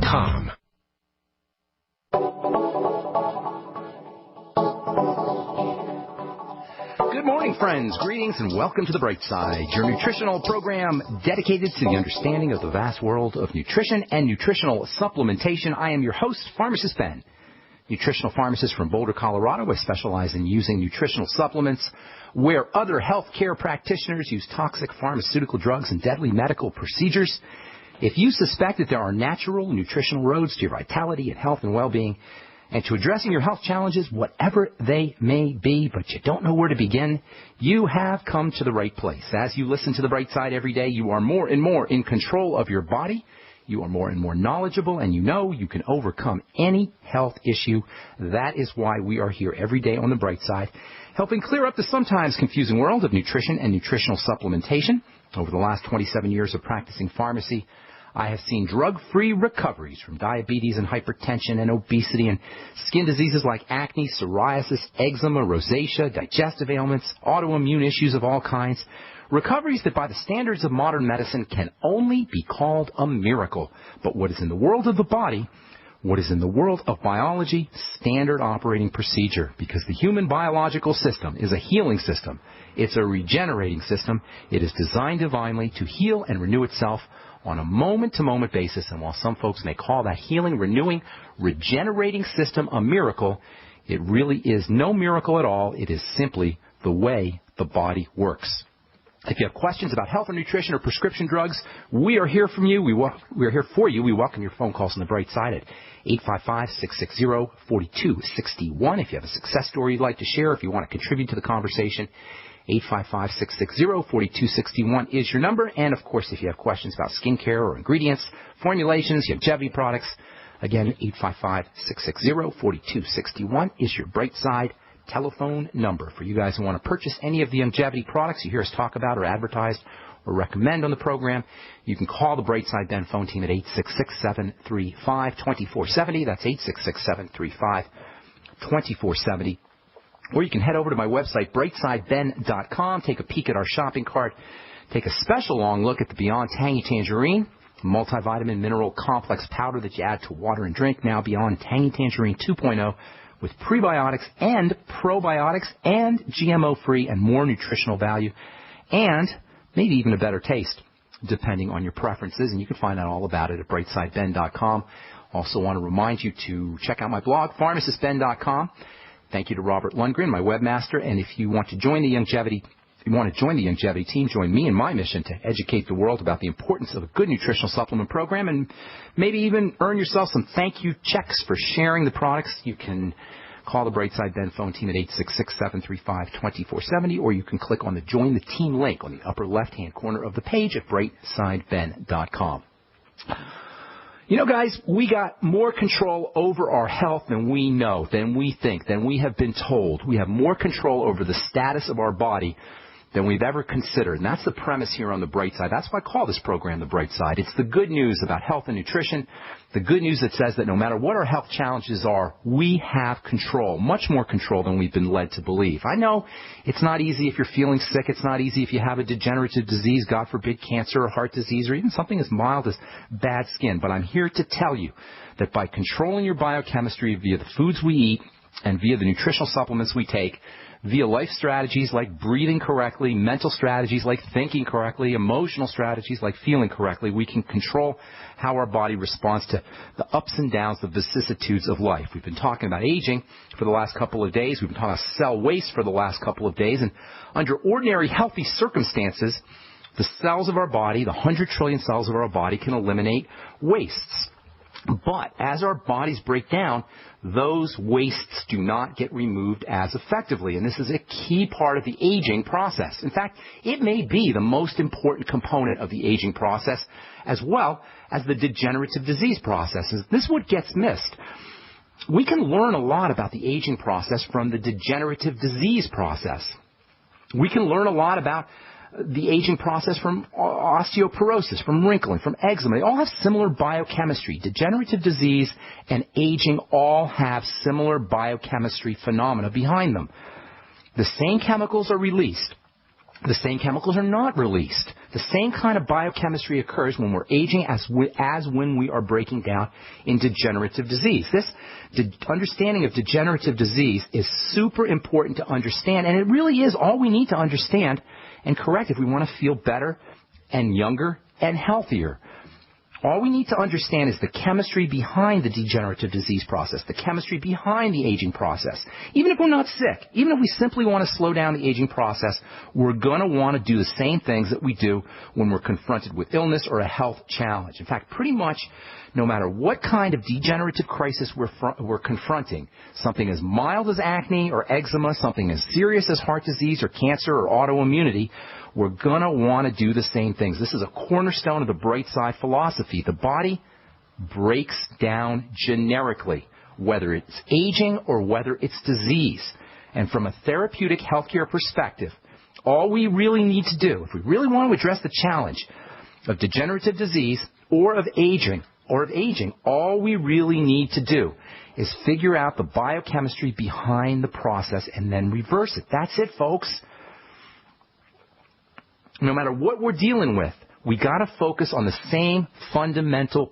BrightSideBen.com. Good morning, friends. Greetings and welcome to the Bright Side, your nutritional program dedicated to the understanding of the vast world of nutrition and nutritional supplementation. I am your host, Pharmacist Ben, nutritional pharmacist from Boulder, Colorado. I specialize in using nutritional supplements where other healthcare practitioners use toxic pharmaceutical drugs and deadly medical procedures. If you suspect that there are natural nutritional roads to your vitality and health and well-being, and to addressing your health challenges, whatever they may be, but you don't know where to begin, you have come to the right place. As you listen to the Bright Side every day, you are more and more in control of your body. You are more and more knowledgeable, and you know you can overcome any health issue. That is why we are here every day on the Bright Side, helping clear up the sometimes confusing world of nutrition and nutritional supplementation. Over the last 27 years of practicing pharmacy, I have seen drug-free recoveries from diabetes and hypertension and obesity and skin diseases like acne, psoriasis, eczema, rosacea, digestive ailments, autoimmune issues of all kinds. Recoveries that by the standards of modern medicine can only be called a miracle. But what is in the world of the body, what is in the world of biology, standard operating procedure. Because the human biological system is a healing system. It's a regenerating system. It is designed divinely to heal and renew itself on a moment-to-moment basis. And while some folks may call that healing, renewing, regenerating system a miracle, it really is no miracle at all. It is simply the way the body works. If you have questions about health or nutrition or prescription drugs, we are here from you. We are here for you. We welcome your phone calls on the Bright Side at 855-660-4261. If you have a success story you'd like to share, if you want to contribute to the conversation, 855-660-4261 is your number. And, of course, if you have questions about skincare or ingredients, formulations, longevity products, again, 855-660-4261 is your Bright Side telephone number for you guys who want to purchase any of the longevity products you hear us talk about or advertised or recommend on the program. You can call the Brightside Ben phone team at 866-735-2470. That's 866-735-2470. Or you can head over to my website, BrightSideBen.com, take a peek at our shopping cart, take a special long look at the Beyond Tangy Tangerine, multivitamin mineral complex powder that you add to water and drink, now Beyond Tangy Tangerine 2.0, with prebiotics and probiotics and GMO-free and more nutritional value, and maybe even a better taste, depending on your preferences. And you can find out all about it at BrightSideBen.com. Also want to remind you to check out my blog, PharmacistBen.com. Thank you to Robert Lundgren, my webmaster. And if you want to join the longevity team, join me in my mission to educate the world about the importance of a good nutritional supplement program and maybe even earn yourself some thank you checks for sharing the products. You can call the Brightside Ben phone team at 866-735-2470, or you can click on the Join the Team link on the upper left-hand corner of the page at BrightSideBen.com. You know, guys, we got more control over our health than we know, than we think, than we have been told. We have more control over the status of our body than we've ever considered. And that's the premise here on the Bright Side. That's why I call this program the Bright Side. It's the good news about health and nutrition, the good news that says that no matter what our health challenges are, we have control, much more control than we've been led to believe. I know it's not easy if you're feeling sick. It's not easy if you have a degenerative disease, God forbid, cancer or heart disease, or even something as mild as bad skin. But I'm here to tell you that by controlling your biochemistry via the foods we eat and via the nutritional supplements we take, via life strategies like breathing correctly, mental strategies like thinking correctly, emotional strategies like feeling correctly, we can control how our body responds to the ups and downs, the vicissitudes of life. We've been talking about aging for the last couple of days. We've been talking about cell waste for the last couple of days. And under ordinary healthy circumstances, the cells of our body, the 100 trillion cells of our body, can eliminate wastes. But as our bodies break down, those wastes do not get removed as effectively. And this is a key part of the aging process. In fact, it may be the most important component of the aging process, as well as the degenerative disease processes. This is what gets missed. We can learn a lot about the aging process from the degenerative disease process. We can learn a lot about the aging process from osteoporosis, from wrinkling, from eczema. They all have similar biochemistry. Degenerative disease and aging all have similar biochemistry phenomena behind them. The same chemicals are released The same chemicals are not released. The same kind of biochemistry occurs when we're aging as when we are breaking down in degenerative disease. This understanding of degenerative disease is super important to understand, and it really is all we need to understand and correct if we want to feel better and younger and healthier. All we need to understand is the chemistry behind the degenerative disease process, the chemistry behind the aging process. Even if we're not sick, even if we simply want to slow down the aging process, we're going to want to do the same things that we do when we're confronted with illness or a health challenge. In fact, pretty much no matter what kind of degenerative crisis we're confronting, something as mild as acne or eczema, something as serious as heart disease or cancer or autoimmunity, we're going to want to do the same things. This is a cornerstone of the Brightside philosophy. The body breaks down generically, whether it's aging or whether it's disease. And from a therapeutic healthcare perspective, all we really need to do, if we really want to address the challenge of degenerative disease or of aging, all we really need to do is figure out the biochemistry behind the process and then reverse it. That's it, folks. No matter what we're dealing with, we got to focus on the same fundamental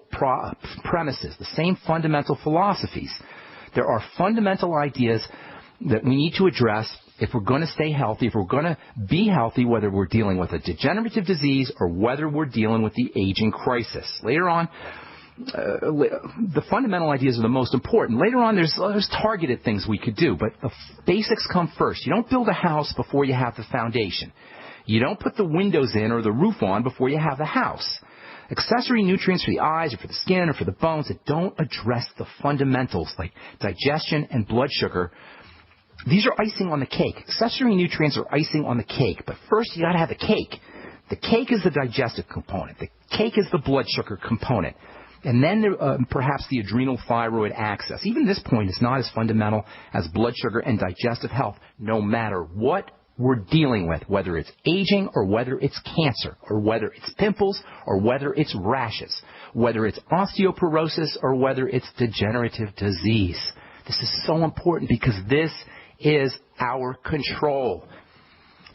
premises, the same fundamental philosophies. There are fundamental ideas that we need to address if we're going to stay healthy, if we're going to be healthy, whether we're dealing with a degenerative disease or whether we're dealing with the aging crisis. Later on, the fundamental ideas are the most important. Later on, there's targeted things we could do, but the basics come first. You don't build a house before you have the foundation. You don't put the windows in or the roof on before you have the house. Accessory nutrients for the eyes or for the skin or for the bones that don't address the fundamentals like digestion and blood sugar, these are icing on the cake. Accessory nutrients are icing on the cake, but first you got to have the cake. The cake is the digestive component. The cake is the blood sugar component. And then perhaps the adrenal thyroid axis. Even this point is not as fundamental as blood sugar and digestive health, no matter what we're dealing with, whether it's aging or whether it's cancer or whether it's pimples or whether it's rashes, whether it's osteoporosis or whether it's degenerative disease. This is so important because this is our control.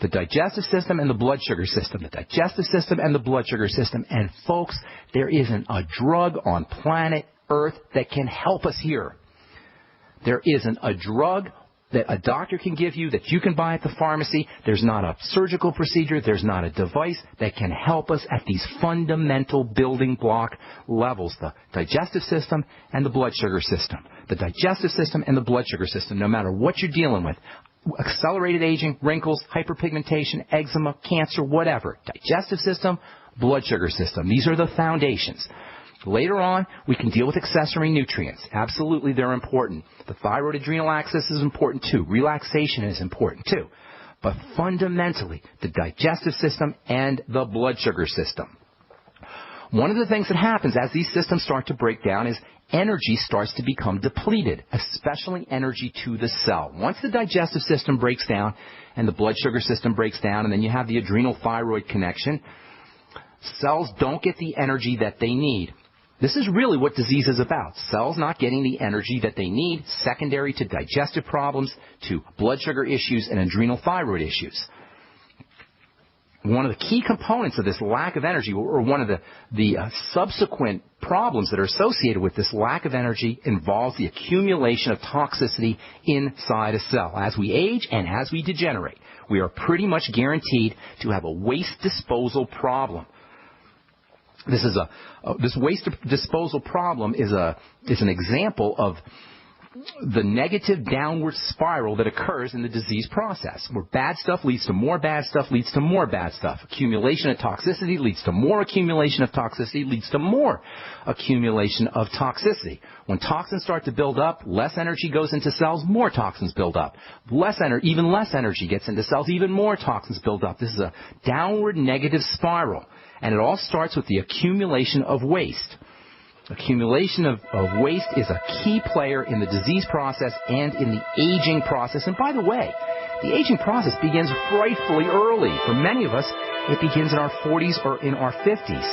The digestive system and the blood sugar system, the digestive system and the blood sugar system. And folks, there isn't a drug on planet Earth that can help us here. There isn't a drug that a doctor can give you that you can buy at the pharmacy. There's not a surgical procedure. There's not a device that can help us at these fundamental building block levels, the digestive system and the blood sugar system. The digestive system and the blood sugar system, no matter what you're dealing with, accelerated aging, wrinkles, hyperpigmentation, eczema, cancer, whatever. Digestive system, blood sugar system. These are the foundations. Later on, we can deal with accessory nutrients. Absolutely, they're important. The thyroid adrenal axis is important too. Relaxation is important too. But fundamentally, the digestive system and the blood sugar system. One of the things that happens as these systems start to break down is energy starts to become depleted, especially energy to the cell. Once the digestive system breaks down and the blood sugar system breaks down and then you have the adrenal thyroid connection, cells don't get the energy that they need. This is really what disease is about. Cells not getting the energy that they need, secondary to digestive problems, to blood sugar issues, and adrenal thyroid issues. One of the key components of this lack of energy, or one of the subsequent problems that are associated with this lack of energy, involves the accumulation of toxicity inside a cell. As we age and as we degenerate, we are pretty much guaranteed to have a waste disposal problem. This waste disposal problem is an example of the negative downward spiral that occurs in the disease process, where bad stuff leads to more bad stuff, leads to more bad stuff. Accumulation of toxicity leads to more accumulation of toxicity, leads to more accumulation of toxicity. When toxins start to build up, less energy goes into cells, more toxins build up. Even less energy gets into cells, even more toxins build up. This is a downward negative spiral. And it all starts with the accumulation of waste. Accumulation of waste is a key player in the disease process and in the aging process. And by the way, the aging process begins frightfully early. For many of us, it begins in our 40s or in our 50s.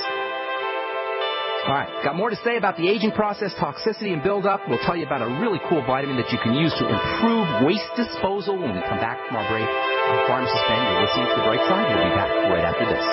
All right, got more to say about the aging process, toxicity, and buildup. We'll tell you about a really cool vitamin that you can use to improve waste disposal when we come back from our break. I'm Pharmacist Ben. You're listening to The Bright Side. We'll be back right after this.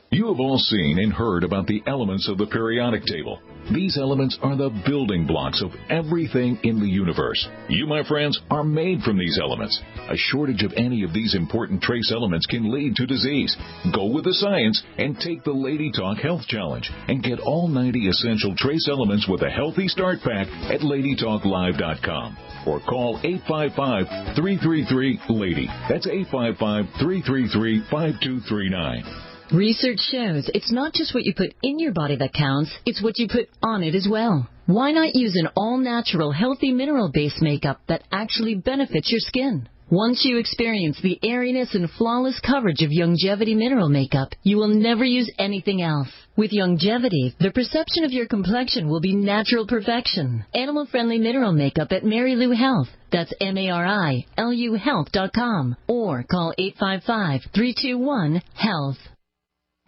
You have all seen and heard about the elements of the periodic table. These elements are the building blocks of everything in the universe. You, my friends, are made from these elements. A shortage of any of these important trace elements can lead to disease. Go with the science and take the Lady Talk Health Challenge and get all 90 essential trace elements with a healthy start pack at LadyTalkLive.com or call 855-333-LADY. That's 855-333-5239. Research shows it's not just what you put in your body that counts, it's what you put on it as well. Why not use an all-natural, healthy mineral-based makeup that actually benefits your skin? Once you experience the airiness and flawless coverage of Longevity mineral makeup, you will never use anything else. With Longevity, the perception of your complexion will be natural perfection. Animal-friendly mineral makeup at Mary Lou Health. That's MARILU Health.com or call 855-321-HEALTH.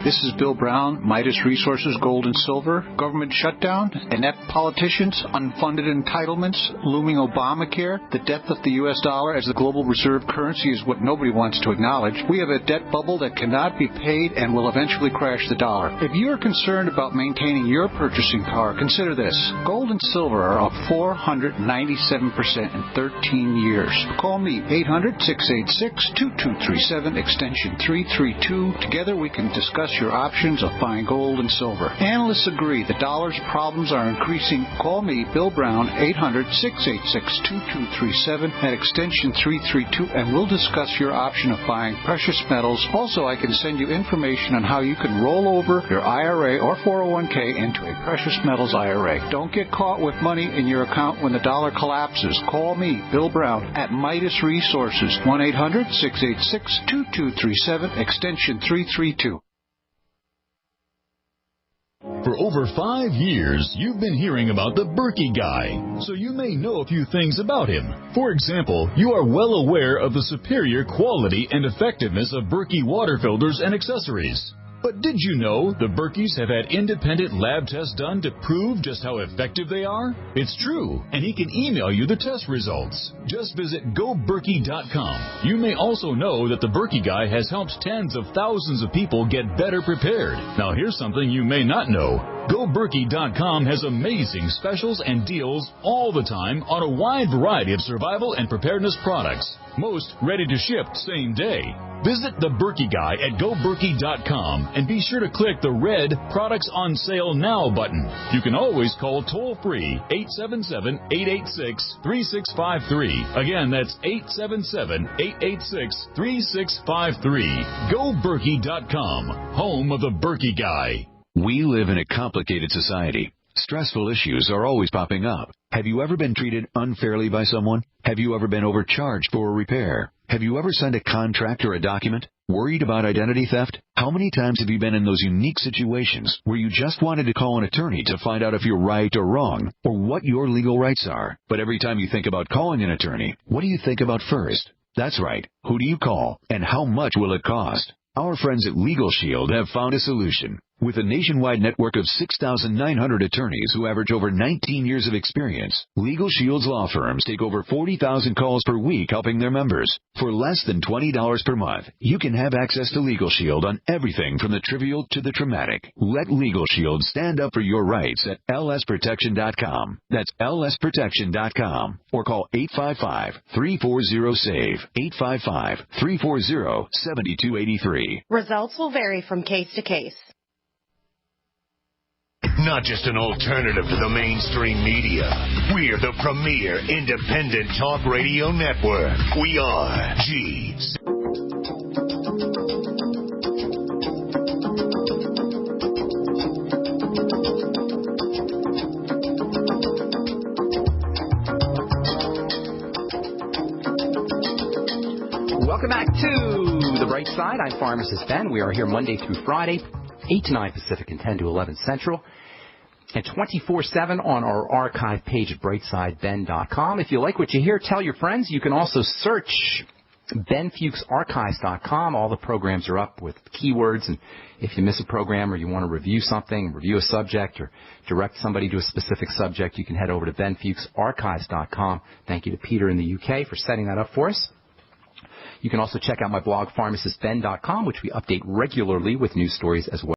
This is Bill Brown, Midas Resources, Gold and Silver, government shutdown, inept politicians, unfunded entitlements, looming Obamacare, the death of the U.S. dollar as the global reserve currency is what nobody wants to acknowledge. We have a debt bubble that cannot be paid and will eventually crash the dollar. If you are concerned about maintaining your purchasing power, consider this. Gold and silver are up 497% in 13 years. Call me, 800-686-2237, extension 332. Together we can discuss your options of buying gold and silver. Analysts agree the dollar's problems are increasing. Call me, Bill Brown, 800-686-2237 at extension 332, and we'll discuss your option of buying precious metals. Also, I can send you information on how you can roll over your IRA or 401k into a precious metals IRA. Don't get caught with money in your account when the dollar collapses. Call me, Bill Brown, at Midas Resources, 1-800-686-2237, extension 332. For over 5 years, you've been hearing about the Berkey guy, so you may know a few things about him. For example, you are well aware of the superior quality and effectiveness of Berkey water filters and accessories. But did you know the Berkeys have had independent lab tests done to prove just how effective they are? It's true, and he can email you the test results. Just visit GoBerkey.com. You may also know that the Berkey guy has helped tens of thousands of people get better prepared. Now here's something you may not know. GoBerkey.com has amazing specials and deals all the time on a wide variety of survival and preparedness products. Most ready to ship same day. Visit the Berkey guy at GoBerkey.com and be sure to click the red Products on Sale Now button. You can always call toll-free 877-886-3653. Again, that's 877-886-3653. GoBerkey.com, home of the Berkey guy. We live in a complicated society. Stressful issues are always popping up. Have you ever been treated unfairly by someone? Have you ever been overcharged for a repair? Have you ever signed a contract or a document? Worried about identity theft? How many times have you been in those unique situations where you just wanted to call an attorney to find out if you're right or wrong, or what your legal rights are? But every time you think about calling an attorney, what do you think about first? That's right. Who do you call, and how much will it cost? Our friends at Legal Shield have found a solution. With a nationwide network of 6,900 attorneys who average over 19 years of experience, Legal Shield's law firms take over 40,000 calls per week helping their members. For less than $20 per month, you can have access to Legal Shield on everything from the trivial to the traumatic. Let Legal Shield stand up for your rights at lsprotection.com. That's lsprotection.com. Or call 855-340-SAVE, 855-340-7283. Results will vary from case to case. Not just an alternative to the mainstream media. We're the premier independent talk radio network. We are G's. Welcome back to The Bright Side. I'm Pharmacist Ben. We are here Monday through Friday, 8 to 9 Pacific and 10 to 11 Central, and 24/7 on our archive page at brightsideben.com. If you like what you hear, tell your friends. You can also search BenFuchsArchives.com. All the programs are up with keywords, and if you miss a program or you want to review something, review a subject, or direct somebody to a specific subject, you can head over to BenFuchsArchives.com. Thank you to Peter in the UK for setting that up for us. You can also check out my blog, PharmacistBen.com, which we update regularly with news stories as well.